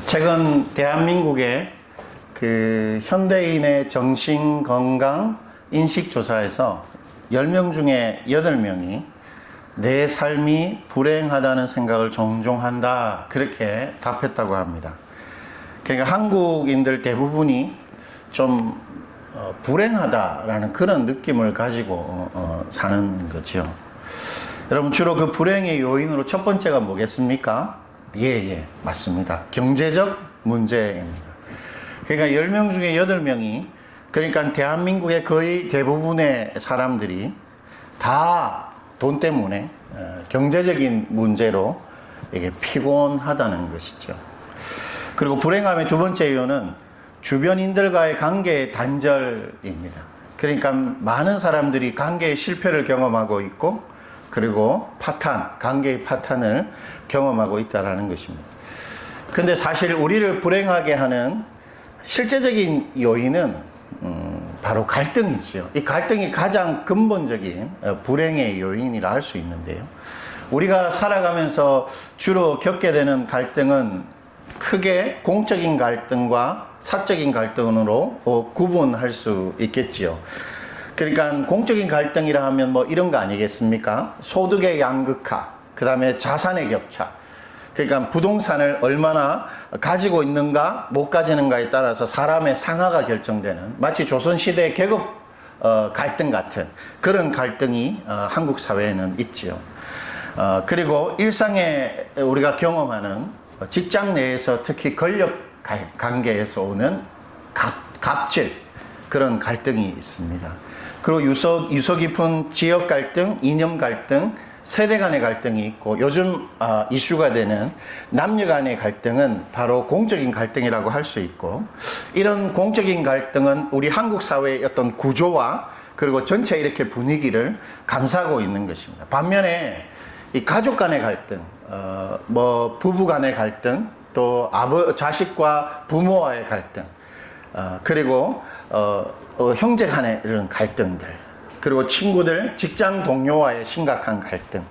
최근 대한민국의 그 현대인의 정신건강 인식조사에서 10명 중에 8명이 내 삶이 불행하다는 생각을 종종 한다, 그렇게 답했다고 합니다. 그러니까 한국인들 대부분이 좀 불행하다라는 그런 느낌을 가지고 사는 거죠. 여러분, 주로 그 불행의 요인으로 첫 번째가 뭐겠습니까? 맞습니다. 경제적 문제입니다. 그러니까 10명 중에 8명이, 그러니까 대한민국의 거의 대부분의 사람들이 다 돈 때문에 경제적인 문제로 이게 피곤하다는 것이죠. 그리고 불행함의 두 번째 이유는 주변인들과의 관계의 단절입니다. 그러니까 많은 사람들이 관계의 실패를 경험하고 있고, 그리고 관계의 파탄을 경험하고 있다는 것입니다. 근데 사실 우리를 불행하게 하는 실제적인 요인은 바로 갈등이죠. 이 갈등이 가장 근본적인 불행의 요인이라 할 수 있는데요. 우리가 살아가면서 주로 겪게 되는 갈등은 크게 공적인 갈등과 사적인 갈등으로 구분할 수 있겠지요. 그러니까 공적인 갈등이라 하면 뭐 이런 거 아니겠습니까? 소득의 양극화, 그 다음에 자산의 격차. 그러니까 부동산을 얼마나 가지고 있는가 못 가지는가에 따라서 사람의 상하가 결정되는, 마치 조선시대의 계급 갈등 같은 그런 갈등이 한국 사회에는 있지요. 그리고 일상에 우리가 경험하는 직장 내에서 특히 권력 관계에서 오는 갑질, 그런 갈등이 있습니다. 그리고 유서 깊은 지역 갈등, 이념 갈등, 세대 간의 갈등이 있고, 요즘 이슈가 되는 남녀 간의 갈등은 바로 공적인 갈등이라고 할 수 있고, 이런 공적인 갈등은 우리 한국 사회의 어떤 구조와 그리고 전체 이렇게 분위기를 감싸고 있는 것입니다. 반면에 이 가족 간의 갈등, 부부 간의 갈등, 또 자식과 부모와의 갈등, 그리고 형제 간의 이런 갈등들, 그리고 친구들, 직장 동료와의 심각한 갈등,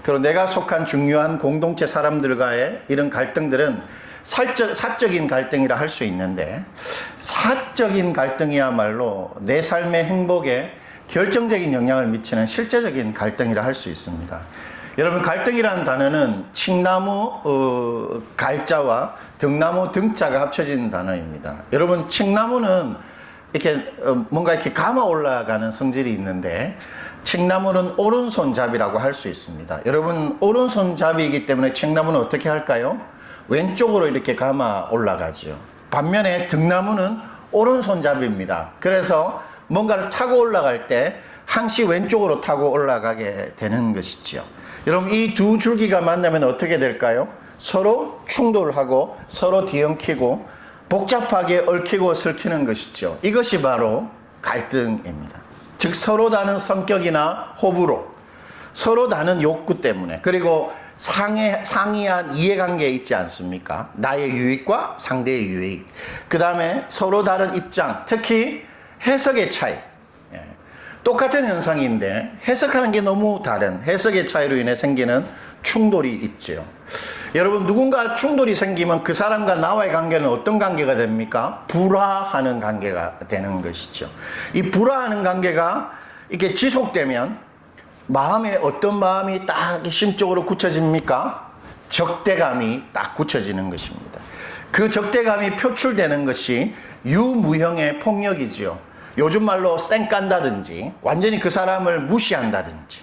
그리고 내가 속한 중요한 공동체 사람들과의 이런 갈등들은 사적인 갈등이라 할 수 있는데, 사적인 갈등이야말로 내 삶의 행복에 결정적인 영향을 미치는 실제적인 갈등이라 할 수 있습니다. 여러분, 갈등이라는 단어는 칡나무 갈자와 등나무 등자가 합쳐진 단어입니다. 여러분, 칡나무는 이렇게 뭔가 이렇게 감아 올라가는 성질이 있는데, 칡나무는 오른손잡이라고 할 수 있습니다. 여러분, 오른손잡이이기 때문에 칡나무는 어떻게 할까요? 왼쪽으로 이렇게 감아 올라가죠. 반면에 등나무는 오른손잡이입니다. 그래서 뭔가를 타고 올라갈 때 항시 왼쪽으로 타고 올라가게 되는 것이죠. 여러분, 이 두 줄기가 만나면 어떻게 될까요? 서로 충돌하고 서로 뒤엉키고 복잡하게 얽히고 설키는 것이죠. 이것이 바로 갈등입니다. 즉, 서로 다른 성격이나 호불호, 서로 다른 욕구 때문에, 그리고 상이한 이해관계에 있지 않습니까? 나의 유익과 상대의 유익, 그 다음에 서로 다른 입장, 특히 해석의 차이. 똑같은 현상인데 해석하는 게 너무 다른 해석의 차이로 인해 생기는 충돌이 있죠. 여러분, 누군가 충돌이 생기면 그 사람과 나와의 관계는 어떤 관계가 됩니까? 불화하는 관계가 되는 것이죠. 이 불화하는 관계가 이렇게 지속되면 마음에 어떤 마음이 딱 심적으로 굳혀집니까? 적대감이 딱 굳혀지는 것입니다. 그 적대감이 표출되는 것이 유무형의 폭력이지요. 요즘 말로 쌩깐다든지, 완전히 그 사람을 무시한다든지,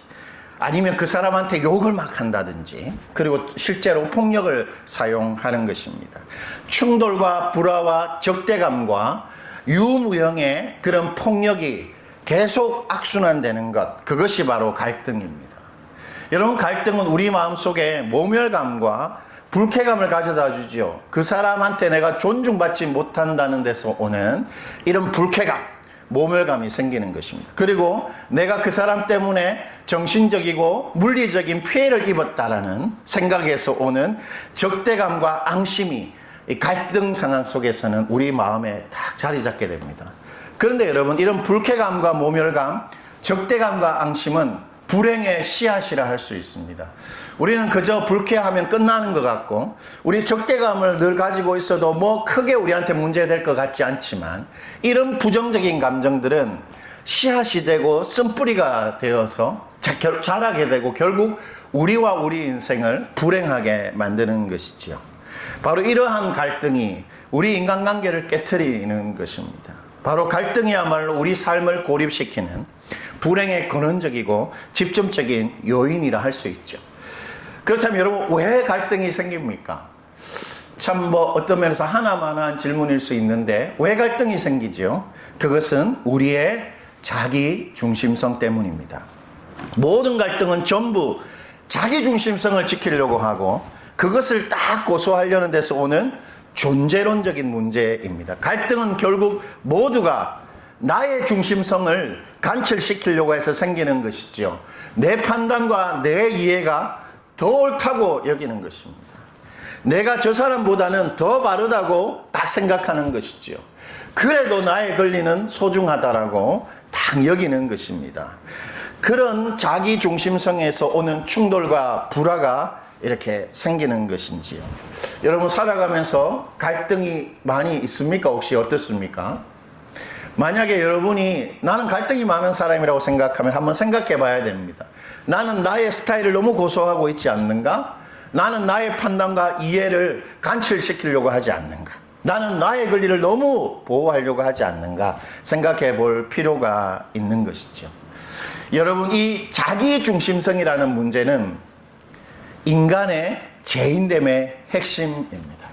아니면 그 사람한테 욕을 막 한다든지, 그리고 실제로 폭력을 사용하는 것입니다. 충돌과 불화와 적대감과 유무형의 그런 폭력이 계속 악순환되는 것, 그것이 바로 갈등입니다. 여러분, 갈등은 우리 마음속에 모멸감과 불쾌감을 가져다 주죠. 그 사람한테 내가 존중받지 못한다는 데서 오는 이런 불쾌감, 모멸감이 생기는 것입니다. 그리고 내가 그 사람 때문에 정신적이고 물리적인 피해를 입었다라는 생각에서 오는 적대감과 앙심이 이 갈등 상황 속에서는 우리 마음에 딱 자리 잡게 됩니다. 그런데 여러분, 이런 불쾌감과 모멸감, 적대감과 앙심은 불행의 씨앗이라 할 수 있습니다. 우리는 그저 불쾌하면 끝나는 것 같고, 우리 적대감을 늘 가지고 있어도 뭐 크게 우리한테 문제될 것 같지 않지만, 이런 부정적인 감정들은 씨앗이 되고 쓴뿌리가 되어서 자라게 되고 결국 우리와 우리 인생을 불행하게 만드는 것이지요. 바로 이러한 갈등이 우리 인간관계를 깨트리는 것입니다. 바로 갈등이야말로 우리 삶을 고립시키는 불행의 근원적이고 집중적인 요인이라 할 수 있죠. 그렇다면 여러분, 왜 갈등이 생깁니까? 참 어떤 면에서 하나만한 질문일 수 있는데 왜 갈등이 생기죠? 그것은 우리의 자기 중심성 때문입니다. 모든 갈등은 전부 자기 중심성을 지키려고 하고 그것을 딱 고수하려는 데서 오는 존재론적인 문제입니다. 갈등은 결국 모두가 나의 중심성을 관철시키려고 해서 생기는 것이죠. 내 판단과 내 이해가 더 옳다고 여기는 것입니다. 내가 저 사람보다는 더 바르다고 딱 생각하는 것이죠. 그래도 나의 권리는 소중하다라고 딱 여기는 것입니다. 그런 자기 중심성에서 오는 충돌과 불화가 이렇게 생기는 것인지요. 여러분, 살아가면서 갈등이 많이 있습니까? 혹시 어떻습니까? 만약에 여러분이 나는 갈등이 많은 사람이라고 생각하면 한번 생각해 봐야 됩니다. 나는 나의 스타일을 너무 고수하고 있지 않는가? 나는 나의 판단과 이해를 관철시키려고 하지 않는가? 나는 나의 권리를 너무 보호하려고 하지 않는가? 생각해 볼 필요가 있는 것이죠. 여러분, 이 자기 중심성이라는 문제는 인간의 죄인됨의 핵심입니다.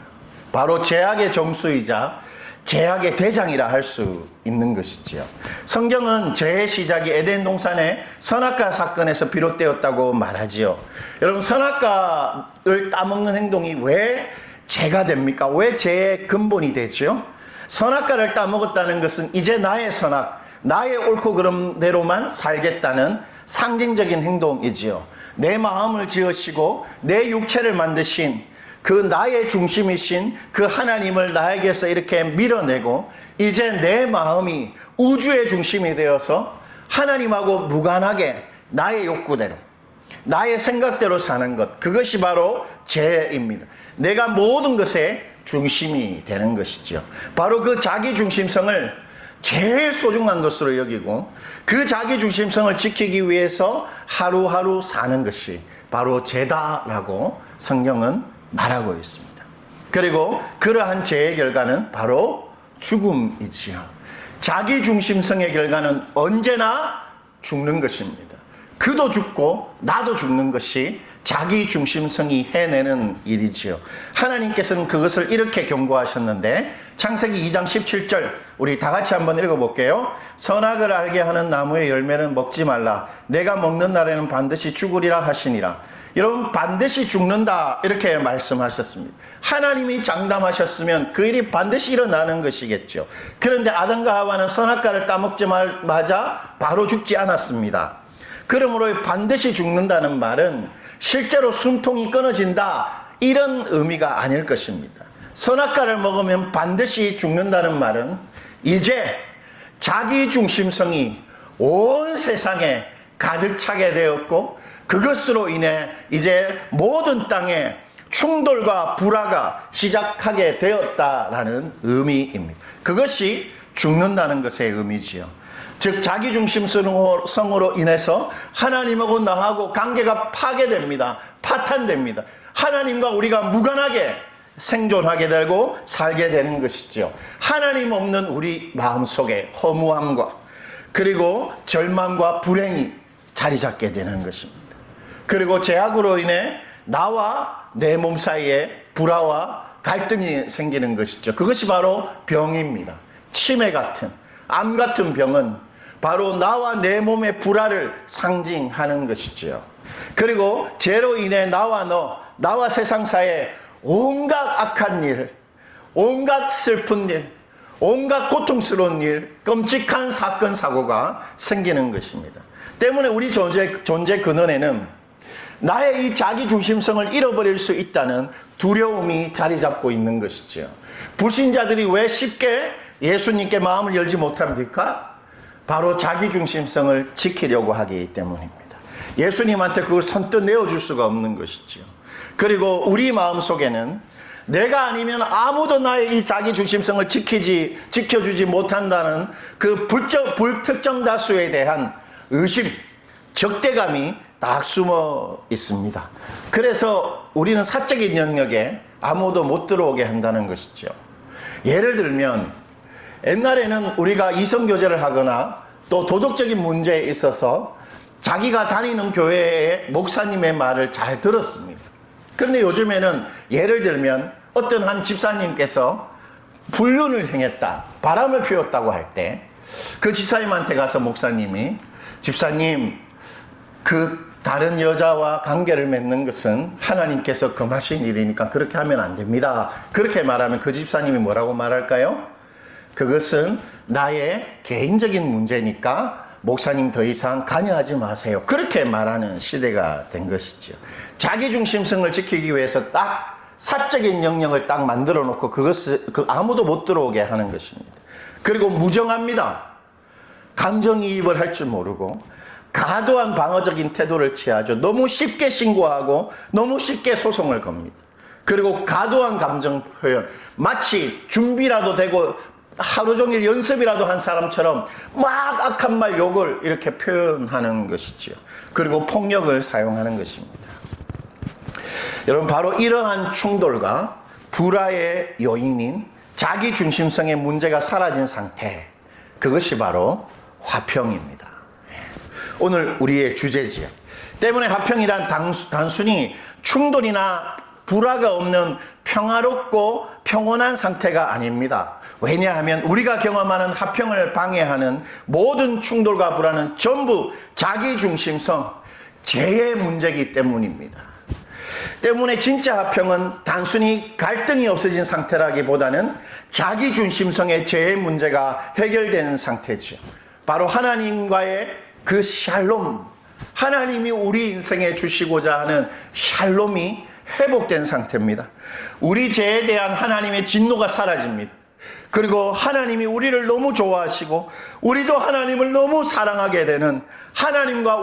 바로 죄악의 정수이자 죄악의 대장이라 할 수 있는 것이지요. 성경은 죄의 시작이 에덴 동산의 선악과 사건에서 비롯되었다고 말하지요. 여러분, 선악과를 따먹는 행동이 왜 죄가 됩니까? 왜 죄의 근본이 되죠? 선악과를 따먹었다는 것은 이제 나의 선악, 나의 옳고 그름 대로만 살겠다는 상징적인 행동이지요. 내 마음을 지으시고 내 육체를 만드신 그 나의 중심이신 그 하나님을 나에게서 이렇게 밀어내고 이제 내 마음이 우주의 중심이 되어서 하나님하고 무관하게 나의 욕구대로 나의 생각대로 사는 것, 그것이 바로 죄입니다. 내가 모든 것의 중심이 되는 것이죠. 바로 그 자기 중심성을 제일 소중한 것으로 여기고 그 자기 중심성을 지키기 위해서 하루하루 사는 것이 바로 죄다라고 성경은 말하고 있습니다. 그리고 그러한 죄의 결과는 바로 죽음이지요. 자기 중심성의 결과는 언제나 죽는 것입니다. 그도 죽고 나도 죽는 것이 자기 중심성이 해내는 일이지요. 하나님께서는 그것을 이렇게 경고하셨는데 창세기 2장 17절 우리 다 같이 한번 읽어볼게요. 선악을 알게 하는 나무의 열매는 먹지 말라. 내가 먹는 날에는 반드시 죽으리라 하시니라. 여러분, 반드시 죽는다 이렇게 말씀하셨습니다. 하나님이 장담하셨으면 그 일이 반드시 일어나는 것이겠죠. 그런데 아담과 하와는 선악과를 따먹자마자 바로 죽지 않았습니다. 그러므로 반드시 죽는다는 말은 실제로 숨통이 끊어진다 이런 의미가 아닐 것입니다. 선악과를 먹으면 반드시 죽는다는 말은 이제 자기 중심성이 온 세상에 가득 차게 되었고 그것으로 인해 이제 모든 땅에 충돌과 불화가 시작하게 되었다라는 의미입니다. 그것이 죽는다는 것의 의미지요. 즉 자기 중심성으로 인해서 하나님하고 나하고 관계가 파괴됩니다. 파탄됩니다. 하나님과 우리가 무관하게 생존하게 되고 살게 되는 것이죠. 하나님 없는 우리 마음속에 허무함과 그리고 절망과 불행이 자리 잡게 되는 것입니다. 그리고 죄악으로 인해 나와 내 몸 사이에 불화와 갈등이 생기는 것이죠. 그것이 바로 병입니다. 치매 같은, 암 같은 병은 바로 나와 내 몸의 불화를 상징하는 것이지요. 그리고 죄로 인해 나와 세상 사이에 온갖 악한 일, 온갖 슬픈 일, 온갖 고통스러운 일, 끔찍한 사건, 사고가 생기는 것입니다. 때문에 우리 존재 근원에는 나의 이 자기 중심성을 잃어버릴 수 있다는 두려움이 자리 잡고 있는 것이죠. 불신자들이 왜 쉽게 예수님께 마음을 열지 못합니까? 바로 자기 중심성을 지키려고 하기 때문입니다. 예수님한테 그걸 선뜻 내어줄 수가 없는 것이지요. 그리고 우리 마음속에는 내가 아니면 아무도 나의 이 자기 중심성을 지켜주지 못한다는 그 불특정 다수에 대한 의심, 적대감이 딱 숨어 있습니다. 그래서 우리는 사적인 영역에 아무도 못 들어오게 한다는 것이죠. 예를 들면 옛날에는 우리가 이성교제를 하거나 또 도덕적인 문제에 있어서 자기가 다니는 교회의 목사님의 말을 잘 들었습니다. 그런데 요즘에는 예를 들면 어떤 한 집사님께서 불륜을 행했다, 바람을 피웠다고 할 때 그 집사님한테 가서 목사님이, 집사님, 그 다른 여자와 관계를 맺는 것은 하나님께서 금하신 일이니까 그렇게 하면 안 됩니다. 그렇게 말하면 그 집사님이 뭐라고 말할까요? 그것은 나의 개인적인 문제니까 목사님 더 이상 관여하지 마세요. 그렇게 말하는 시대가 된 것이죠. 자기중심성을 지키기 위해서 딱 사적인 영역을 딱 만들어 놓고 그것을 아무도 못 들어오게 하는 것입니다. 그리고 무정합니다. 감정이입을 할 줄 모르고 과도한 방어적인 태도를 취하죠. 너무 쉽게 신고하고 너무 쉽게 소송을 겁니다. 그리고 과도한 감정 표현, 마치 준비라도 되고 하루 종일 연습이라도 한 사람처럼 막 악한 말, 욕을 이렇게 표현하는 것이지요. 그리고 폭력을 사용하는 것입니다. 여러분, 바로 이러한 충돌과 불화의 요인인 자기중심성의 문제가 사라진 상태, 그것이 바로 화평입니다. 오늘 우리의 주제지요. 때문에 화평이란 단순히 충돌이나 불화가 없는 평화롭고 평온한 상태가 아닙니다. 왜냐하면 우리가 경험하는 화평을 방해하는 모든 충돌과 불화는 전부 자기중심성, 죄의 문제이기 때문입니다. 때문에 진짜 화평은 단순히 갈등이 없어진 상태라기보다는 자기중심성의 죄의 문제가 해결되는 상태죠. 바로 하나님과의 그 샬롬, 하나님이 우리 인생에 주시고자 하는 샬롬이 회복된 상태입니다. 우리 죄에 대한 하나님의 진노가 사라집니다. 그리고 하나님이 우리를 너무 좋아하시고 우리도 하나님을 너무 사랑하게 되는 하나님과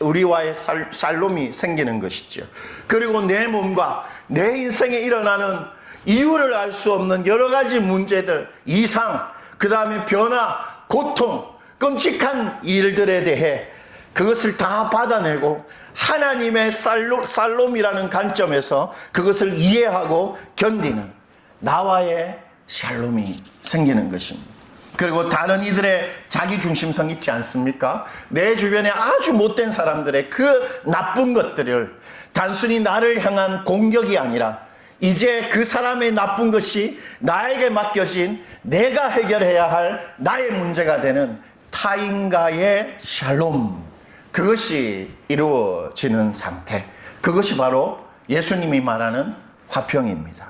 우리와의 샬롬이 생기는 것이죠. 그리고 내 몸과 내 인생에 일어나는 이유를 알 수 없는 여러 가지 문제들, 이상, 그 다음에 변화, 고통, 끔찍한 일들에 대해 그것을 다 받아내고 하나님의 샬롬이라는 관점에서 그것을 이해하고 견디는 나와의 샬롬이 생기는 것입니다. 그리고 다른 이들의 자기중심성 있지 않습니까? 내 주변에 아주 못된 사람들의 그 나쁜 것들을 단순히 나를 향한 공격이 아니라 이제 그 사람의 나쁜 것이 나에게 맡겨진 내가 해결해야 할 나의 문제가 되는 타인과의 샬롬, 그것이 이루어지는 상태, 그것이 바로 예수님이 말하는 화평입니다.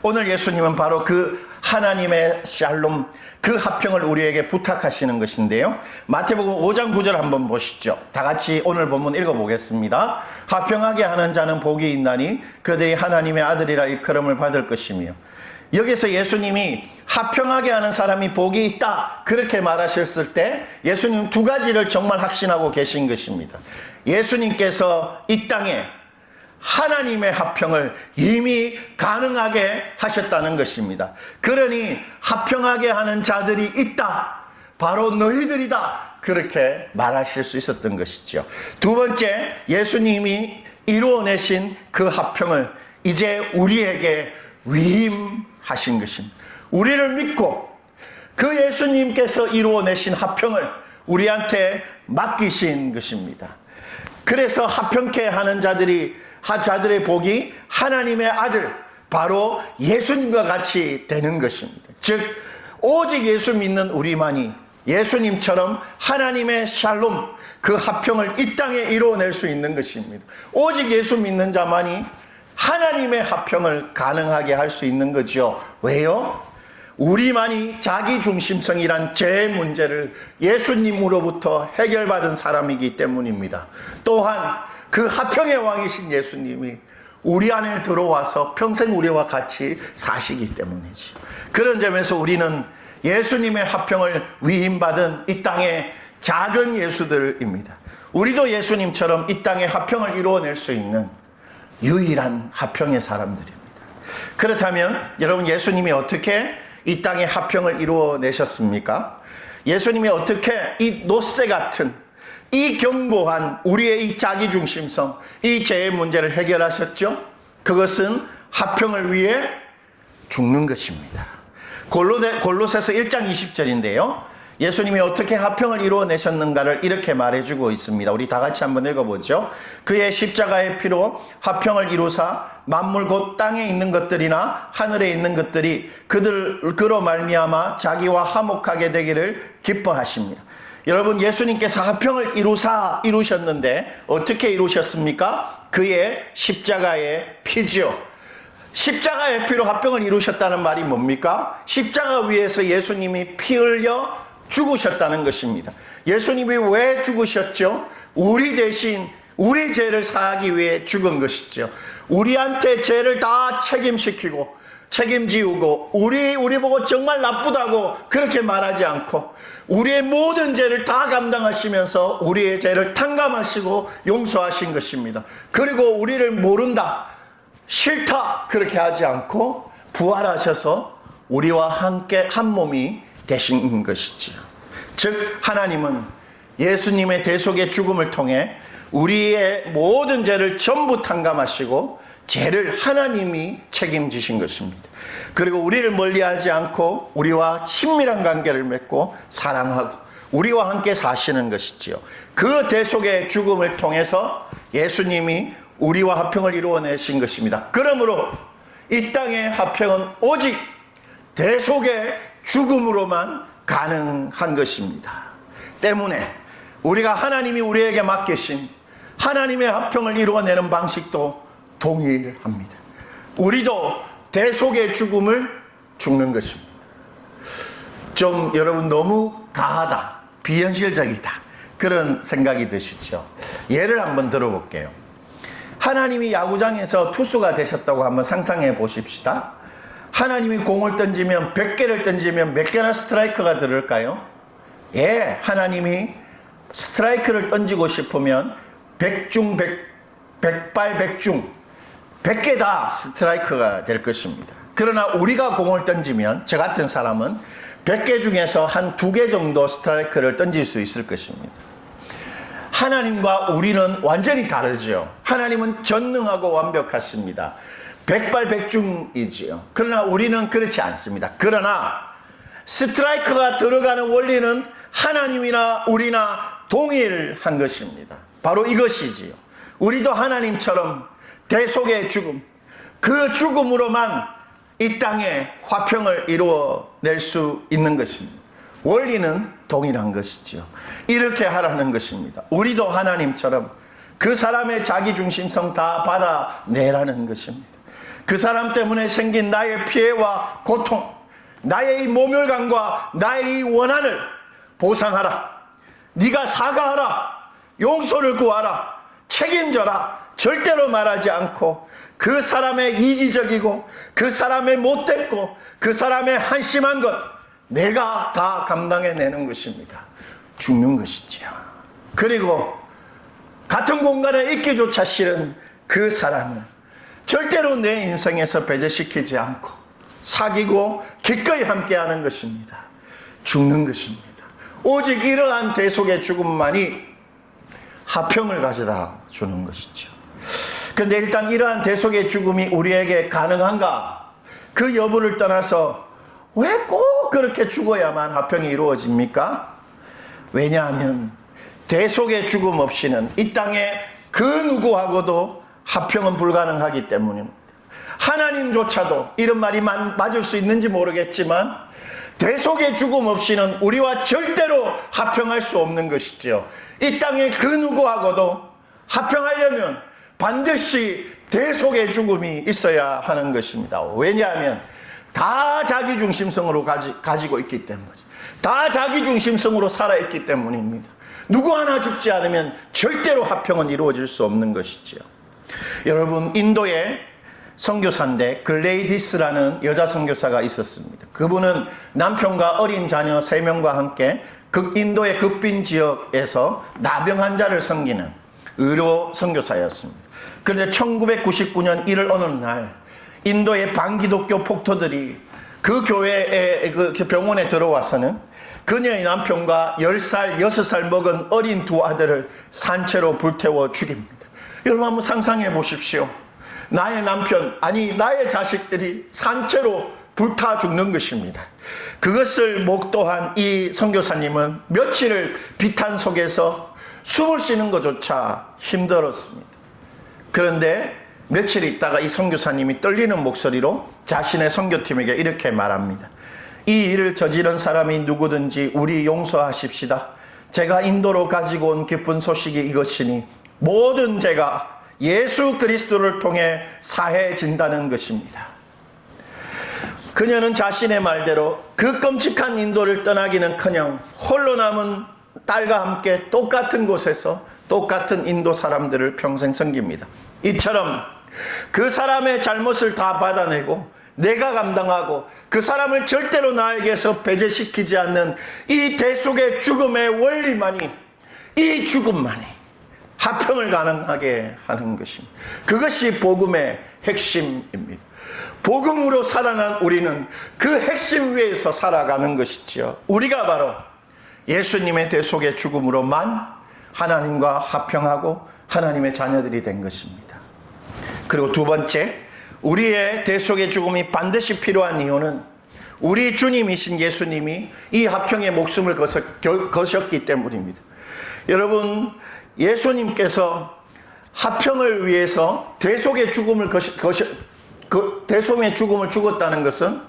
오늘 예수님은 바로 그 하나님의 샬롬, 그 화평을 우리에게 부탁하시는 것인데요. 마태복음 5장 9절 한번 보시죠. 다 같이 오늘 본문 읽어보겠습니다. 화평하게 하는 자는 복이 있나니 그들이 하나님의 아들이라 일컬음을 받을 것이며. 여기서 예수님이 화평하게 하는 사람이 복이 있다, 그렇게 말하셨을 때 예수님 두 가지를 정말 확신하고 계신 것입니다. 예수님께서 이 땅에 하나님의 화평을 이미 가능하게 하셨다는 것입니다. 그러니 화평하게 하는 자들이 있다, 바로 너희들이다, 그렇게 말하실 수 있었던 것이죠. 두 번째, 예수님이 이루어내신 그 화평을 이제 우리에게 위임하신 것입니다. 우리를 믿고 그 예수님께서 이루어내신 화평을 우리한테 맡기신 것입니다. 그래서 화평케 하는 자들의 복이 하나님의 아들, 바로 예수님과 같이 되는 것입니다. 즉 오직 예수 믿는 우리만이 예수님처럼 하나님의 샬롬, 그 화평을 이 땅에 이루어낼 수 있는 것입니다. 오직 예수 믿는 자만이 하나님의 화평을 가능하게 할 수 있는 거죠. 왜요? 우리만이 자기중심성이란 죄의 문제를 예수님으로부터 해결받은 사람이기 때문입니다. 또한 그 화평의 왕이신 예수님이 우리 안에 들어와서 평생 우리와 같이 사시기 때문이죠. 그런 점에서 우리는 예수님의 화평을 위임받은 이 땅의 작은 예수들입니다. 우리도 예수님처럼 이 땅에 화평을 이루어낼 수 있는 유일한 화평의 사람들입니다. 그렇다면 여러분, 예수님이 어떻게 이 땅에 화평을 이루어내셨습니까? 예수님이 어떻게 이 노쇠 같은, 이 견고한 우리의 이 자기중심성, 이 죄의 문제를 해결하셨죠? 그것은 화평을 위해 죽는 것입니다. 골로새서 1장 20절인데요. 예수님이 어떻게 화평을 이루어내셨는가를 이렇게 말해주고 있습니다. 우리 다 같이 한번 읽어보죠. 그의 십자가의 피로 화평을 이루사 만물 곧 땅에 있는 것들이나 하늘에 있는 것들이 그로 말미암아 자기와 화목하게 되기를 기뻐하십니다. 여러분, 예수님께서 화평을 이루셨는데 어떻게 이루셨습니까? 그의 십자가의 피지요. 십자가의 피로 화평을 이루셨다는 말이 뭡니까? 십자가 위에서 예수님이 피 흘려 죽으셨다는 것입니다. 예수님이 왜 죽으셨죠? 우리 대신 우리 죄를 사하기 위해 죽은 것이죠. 우리한테 죄를 다 책임지우고 우리 보고 정말 나쁘다고 그렇게 말하지 않고 우리의 모든 죄를 다 감당하시면서 우리의 죄를 탕감하시고 용서하신 것입니다. 그리고 우리를 모른다, 싫다 그렇게 하지 않고 부활하셔서 우리와 함께 한 몸이 되신 것이지요. 즉 하나님은 예수님의 대속의 죽음을 통해 우리의 모든 죄를 전부 탕감하시고 죄를 하나님이 책임지신 것입니다. 그리고 우리를 멀리하지 않고 우리와 친밀한 관계를 맺고 사랑하고 우리와 함께 사시는 것이지요. 그 대속의 죽음을 통해서 예수님이 우리와 화평을 이루어내신 것입니다. 그러므로 이 땅의 화평은 오직 대속의 죽음으로만 가능한 것입니다. 때문에 우리가 하나님이 우리에게 맡기신 하나님의 화평을 이루어내는 방식도 동일합니다. 우리도 대속의 죽음을 죽는 것입니다. 좀 여러분 너무 가하다, 비현실적이다 그런 생각이 드시죠? 예를 한번 들어볼게요. 하나님이 야구장에서 투수가 되셨다고 한번 상상해 보십시다. 하나님이 공을 던지면 100개를 던지면 몇 개나 스트라이크가 들을까요? 예, 하나님이 스트라이크를 던지고 싶으면 100중 100발 100중 100개 다 스트라이크가 될 것입니다. 그러나 우리가 공을 던지면 저 같은 사람은 100개 중에서 한 2개 정도 스트라이크를 던질 수 있을 것입니다. 하나님과 우리는 완전히 다르죠. 하나님은 전능하고 완벽하십니다. 100발 100중이지요. 그러나 우리는 그렇지 않습니다. 그러나 스트라이크가 들어가는 원리는 하나님이나 우리나 동일한 것입니다. 바로 이것이지요. 우리도 하나님처럼 대속의 죽음, 그 죽음으로만 이 땅에 화평을 이루어낼 수 있는 것입니다. 원리는 동일한 것이지요. 이렇게 하라는 것입니다. 우리도 하나님처럼 그 사람의 자기중심성 다 받아내라는 것입니다. 그 사람 때문에 생긴 나의 피해와 고통, 나의 이 모멸감과 나의 이 원한을 보상하라. 네가 사과하라. 용서를 구하라. 책임져라. 절대로 말하지 않고 그 사람의 이기적이고 그 사람의 못됐고 그 사람의 한심한 것 내가 다 감당해내는 것입니다. 죽는 것이지요. 그리고 같은 공간에 있기조차 싫은 그 사람을 절대로 내 인생에서 배제시키지 않고 사귀고 기꺼이 함께하는 것입니다. 죽는 것입니다. 오직 이러한 대속의 죽음만이 화평을 가져다 주는 것이죠. 그런데 일단 이러한 대속의 죽음이 우리에게 가능한가? 그 여부를 떠나서 왜 꼭 그렇게 죽어야만 화평이 이루어집니까? 왜냐하면 대속의 죽음 없이는 이 땅에 그 누구하고도 화평은 불가능하기 때문입니다. 하나님조차도 이런 말이 맞을 수 있는지 모르겠지만 대속의 죽음 없이는 우리와 절대로 화평할 수 없는 것이죠. 이 땅에 그 누구하고도 화평하려면 반드시 대속의 죽음이 있어야 하는 것입니다. 왜냐하면 다 자기중심성으로 가지고 있기 때문이죠. 다 자기중심성으로 살아있기 때문입니다. 누구 하나 죽지 않으면 절대로 화평은 이루어질 수 없는 것이지요. 여러분, 인도에 선교사인데 글레이디스라는 여자 선교사가 있었습니다. 그분은 남편과 어린 자녀 3명과 함께 인도의 극빈 지역에서 나병 환자를 섬기는 의료 선교사였습니다. 그런데 1999년 1월 어느 날 인도의 반기독교 폭도들이 그 교회의 그 병원에 들어와서는 그녀의 남편과 10살, 6살 먹은 어린 두 아들을 산채로 불태워 죽입니다. 여러분 한번 상상해 보십시오. 나의 남편, 아니 나의 자식들이 산채로 불타 죽는 것입니다. 그것을 목도한 이 선교사님은 며칠을 비탄 속에서 숨을 쉬는 것조차 힘들었습니다. 그런데 며칠 있다가 이 선교사님이 떨리는 목소리로 자신의 선교팀에게 이렇게 말합니다. 이 일을 저지른 사람이 누구든지 우리 용서하십시다. 제가 인도로 가지고 온 기쁜 소식이 이것이니 모든 죄가 예수 그리스도를 통해 사해진다는 것입니다. 그녀는 자신의 말대로 그 끔찍한 인도를 떠나기는커녕 홀로 남은 딸과 함께 똑같은 곳에서 똑같은 인도 사람들을 평생 섬깁니다. 이처럼 그 사람의 잘못을 다 받아내고 내가 감당하고 그 사람을 절대로 나에게서 배제시키지 않는 이 대속의 죽음의 원리만이, 이 죽음만이 화평을 가능하게 하는 것입니다. 그것이 복음의 핵심입니다. 복음으로 살아난 우리는 그 핵심 위에서 살아가는 것이지요. 우리가 바로 예수님의 대속의 죽음으로만 하나님과 화평하고 하나님의 자녀들이 된 것입니다. 그리고 두 번째, 우리의 대속의 죽음이 반드시 필요한 이유는 우리 주님이신 예수님이 이 화평의 목숨을 거셨기 때문입니다. 여러분, 예수님께서 화평을 위해서 대속의 죽음을 대속의 죽음을 죽었다는 것은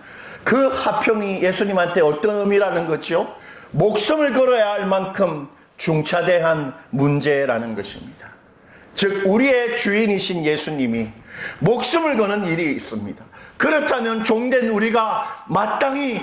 그 화평이 예수님한테 어떤 의미라는 거죠? 목숨을 걸어야 할 만큼 중차대한 문제라는 것입니다. 즉 우리의 주인이신 예수님이 목숨을 거는 일이 있습니다. 그렇다면 종된 우리가 마땅히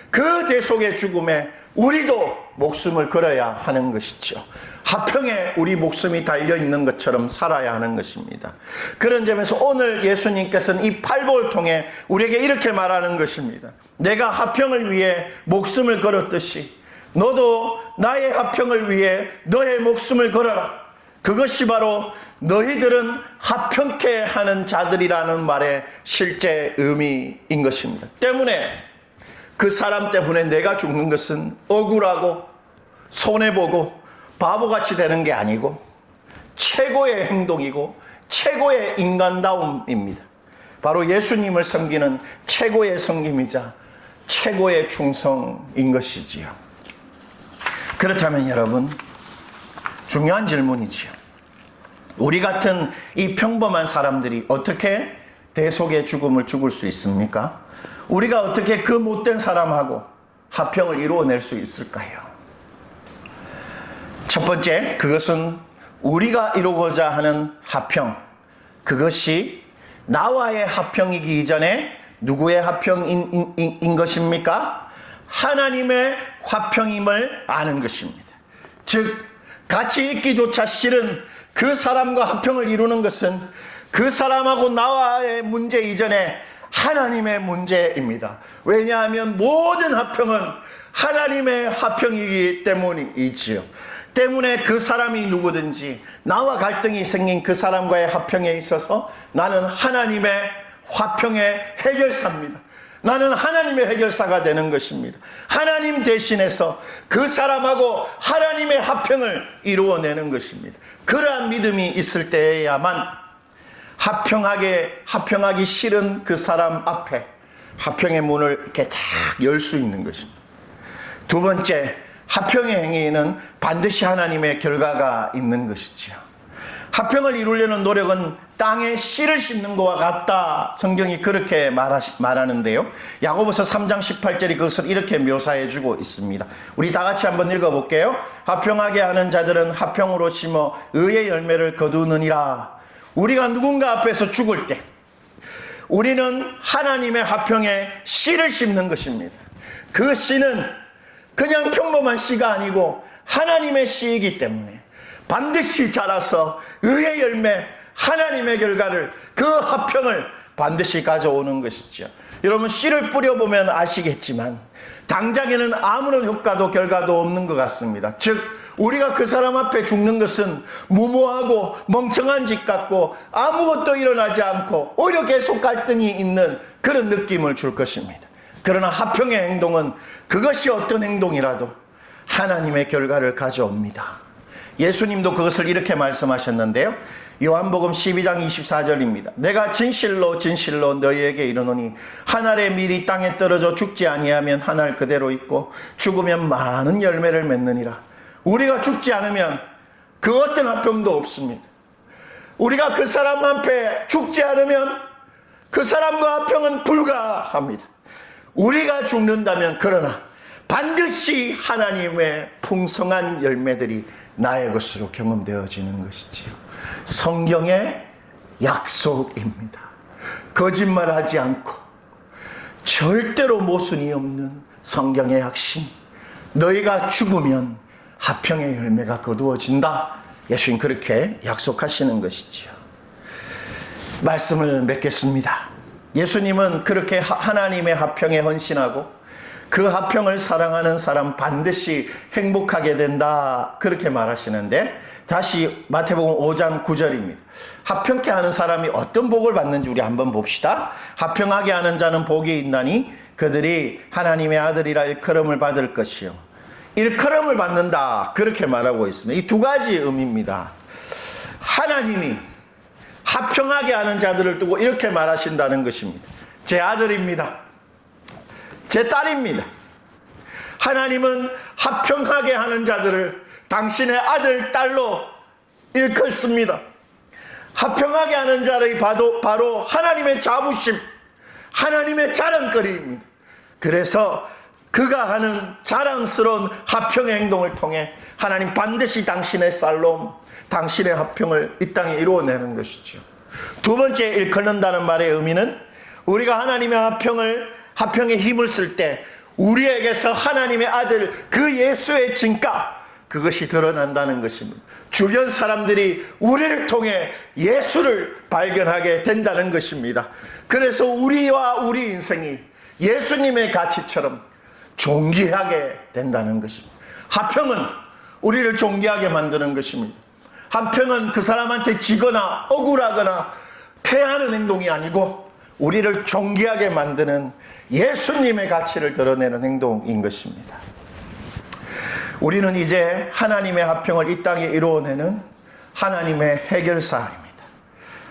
그 대속의 죽음에 우리도 목숨을 걸어야 하는 것이죠. 화평에 우리 목숨이 달려있는 것처럼 살아야 하는 것입니다. 그런 점에서 오늘 예수님께서는 이 팔복을 통해 우리에게 이렇게 말하는 것입니다. 내가 화평을 위해 목숨을 걸었듯이 너도 나의 화평을 위해 너의 목숨을 걸어라. 그것이 바로 너희들은 화평케 하는 자들이라는 말의 실제 의미인 것입니다. 때문에 그 사람 때문에 내가 죽는 것은 억울하고 손해보고 바보같이 되는 게 아니고 최고의 행동이고 최고의 인간다움입니다. 바로 예수님을 섬기는 최고의 섬김이자 최고의 충성인 것이지요. 그렇다면 여러분, 중요한 질문이지요. 우리 같은 이 평범한 사람들이 어떻게 대속의 죽음을 죽을 수 있습니까? 우리가 어떻게 그 못된 사람하고 화평을 이루어낼 수 있을까요? 첫 번째, 그것은 우리가 이루고자 하는 화평, 그것이 나와의 화평이기 이전에 누구의 화평인 것입니까? 하나님의 화평임을 아는 것입니다. 즉 같이 있기조차 싫은 그 사람과 화평을 이루는 것은 그 사람하고 나와의 문제 이전에 하나님의 문제입니다. 왜냐하면 모든 화평은 하나님의 화평이기 때문이지요. 때문에 그 사람이 누구든지 나와 갈등이 생긴 그 사람과의 화평에 있어서 나는 하나님의 화평의 해결사입니다. 나는 하나님의 해결사가 되는 것입니다. 하나님 대신해서 그 사람하고 하나님의 화평을 이루어내는 것입니다. 그러한 믿음이 있을 때에야만 화평하기 싫은 그 사람 앞에 화평의 문을 이렇게 쫙 열 수 있는 것입니다. 두 번째, 화평의 행위에는 반드시 하나님의 결과가 있는 것이지요. 화평을 이루려는 노력은 땅에 씨를 심는 것과 같다. 성경이 그렇게 말하는데요. 야고보서 3장 18절이 그것을 이렇게 묘사해주고 있습니다. 우리 다 같이 한번 읽어볼게요. 화평하게 하는 자들은 화평으로 심어 의의 열매를 거두느니라. 우리가 누군가 앞에서 죽을 때 우리는 하나님의 화평에 씨를 심는 것입니다. 그 씨는 그냥 평범한 씨가 아니고 하나님의 씨이기 때문에 반드시 자라서 의의 열매, 하나님의 결과를, 그 화평을 반드시 가져오는 것이죠. 여러분, 씨를 뿌려보면 아시겠지만 당장에는 아무런 효과도 결과도 없는 것 같습니다. 즉, 우리가 그 사람 앞에 죽는 것은 무모하고 멍청한 짓 같고 아무것도 일어나지 않고 오히려 계속 갈등이 있는 그런 느낌을 줄 것입니다. 그러나 화평의 행동은 그것이 어떤 행동이라도 하나님의 결과를 가져옵니다. 예수님도 그것을 이렇게 말씀하셨는데요. 요한복음 12장 24절입니다. 내가 진실로 진실로 너희에게 이르노니 한 알의 밀이 땅에 떨어져 죽지 아니하면 한 알 그대로 있고 죽으면 많은 열매를 맺느니라. 우리가 죽지 않으면 그 어떤 화평도 없습니다. 우리가 그 사람 앞에 죽지 않으면 그 사람과 화평은 불가합니다. 우리가 죽는다면 그러나 반드시 하나님의 풍성한 열매들이 나의 것으로 경험되어지는 것이지요. 성경의 약속입니다. 거짓말하지 않고 절대로 모순이 없는 성경의 약신. 너희가 죽으면 화평의 열매가 거두어진다. 예수님 그렇게 약속하시는 것이지요. 말씀을 맺겠습니다. 예수님은 그렇게 하나님의 화평에 헌신하고 그 화평을 사랑하는 사람 반드시 행복하게 된다, 그렇게 말하시는데, 다시 마태복음 5장 9절입니다. 화평케 하는 사람이 어떤 복을 받는지 우리 한번 봅시다. 화평하게 하는 자는 복이 있나니 그들이 하나님의 아들이라 일컬음을 받을 것이요. 일컬음을 받는다, 그렇게 말하고 있습니다. 이 두 가지 의미입니다. 하나님이 화평하게 하는 자들을 두고 이렇게 말하신다는 것입니다. 제 아들입니다. 제 딸입니다. 하나님은 화평하게 하는 자들을 당신의 아들, 딸로 일컫습니다. 화평하게 하는 자를 바로 하나님의 자부심, 하나님의 자랑거리입니다. 그래서 그가 하는 자랑스러운 화평의 행동을 통해 하나님 반드시 당신의 살롬, 당신의 화평을 이 땅에 이루어내는 것이죠. 두 번째, 일컫는다는 말의 의미는 우리가 하나님의 화평의 힘을 쓸 때 우리에게서 하나님의 아들 그 예수의 진가, 그것이 드러난다는 것입니다. 주변 사람들이 우리를 통해 예수를 발견하게 된다는 것입니다. 그래서 우리와 우리 인생이 예수님의 가치처럼 존귀하게 된다는 것입니다. 화평은 우리를 존귀하게 만드는 것입니다. 화평은 그 사람한테 지거나 억울하거나 패하는 행동이 아니고 우리를 존귀하게 만드는 예수님의 가치를 드러내는 행동인 것입니다. 우리는 이제 하나님의 화평을 이 땅에 이루어내는 하나님의 해결사입니다.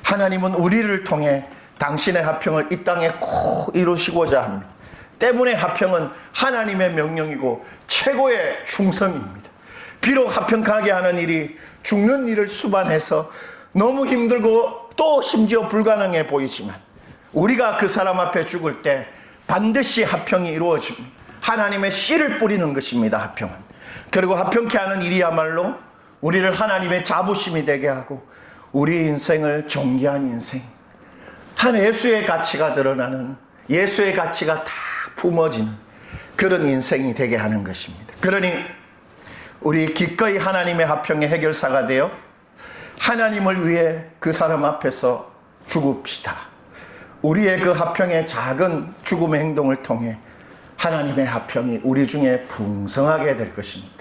하나님은 우리를 통해 당신의 화평을 이 땅에 꼭 이루시고자 합니다. 때문에 화평은 하나님의 명령이고 최고의 충성입니다. 비록 화평하게 하는 일이 죽는 일을 수반해서 너무 힘들고 또 심지어 불가능해 보이지만 우리가 그 사람 앞에 죽을 때 반드시 화평이 이루어집니다. 하나님의 씨를 뿌리는 것입니다. 화평은. 그리고 화평케 하는 일이야말로 우리를 하나님의 자부심이 되게 하고 우리 인생을 존귀한 인생, 한 예수의 가치가 드러나는, 예수의 가치가 다 품어지는 그런 인생이 되게 하는 것입니다. 그러니 우리 기꺼이 하나님의 화평의 해결사가 되어 하나님을 위해 그 사람 앞에서 죽읍시다. 우리의 그 화평의 작은 죽음의 행동을 통해 하나님의 화평이 우리 중에 풍성하게 될 것입니다.